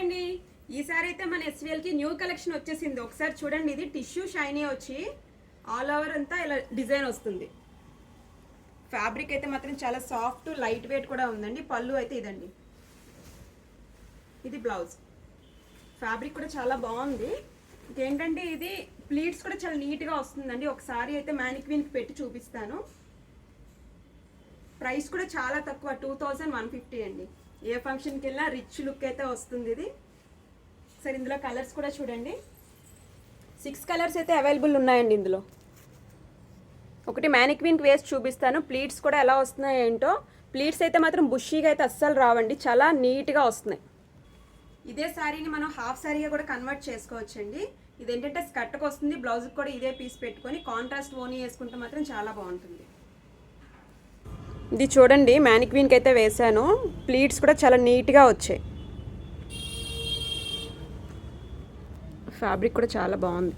అండి. ఈసారి అయితే మన ఎస్విఎల్కి న్యూ కలెక్షన్ వచ్చేసింది. ఒకసారి చూడండి, ఇది టిష్యూ షైనీ వచ్చి ఆల్ ఓవర్ అంతా ఇలా డిజైన్ వస్తుంది. ఫ్యాబ్రిక్ అయితే మాత్రం చాలా సాఫ్ట్ లైట్ వెయిట్ కూడా ఉందండి. పళ్ళు అయితే ఇదండి, ఇది బ్లౌజ్. ఫ్యాబ్రిక్ కూడా చాలా బాగుంది. ఏంటంటే ఇది ప్లీట్స్ కూడా చాలా నీట్గా వస్తుందండి. ఒకసారి అయితే మ్యానిక్విన్కి పెట్టి చూపిస్తాను. ప్రైస్ కూడా చాలా తక్కువ, 2150 అండి. ఏ ఫంక్షన్కి వెళ్ళినా రిచ్ లుక్ అయితే వస్తుంది ఇది. సరే, ఇందులో కలర్స్ కూడా చూడండి. 6 కలర్స్ అయితే అవైలబుల్ ఉన్నాయండి ఇందులో. ఒకటి మ్యానిక్విన్కి వేసి చూపిస్తాను. ప్లీట్స్ కూడా ఎలా వస్తున్నాయి ఏంటో. ప్లీట్స్ అయితే మాత్రం బుషీగా అయితే అస్సలు రావండి, చాలా నీట్గా వస్తున్నాయి. ఇదే శారీని మనం హాఫ్ శారీగా కూడా కన్వర్ట్ చేసుకోవచ్చండి. ఇదేంటంటే స్కర్ట్కి వస్తుంది, బ్లౌజ్కి కూడా ఇదే పీస్ పెట్టుకొని కాంట్రాస్ట్ ఓనీ వేసుకుంటే మాత్రం చాలా బాగుంటుంది. ఇది చూడండి, మ్యానిక్విన్కి అయితే వేసాను. ప్లీట్స్ కూడా చాలా నీట్గా వచ్చాయి. ఫ్యాబ్రిక్ కూడా చాలా బాగుంది.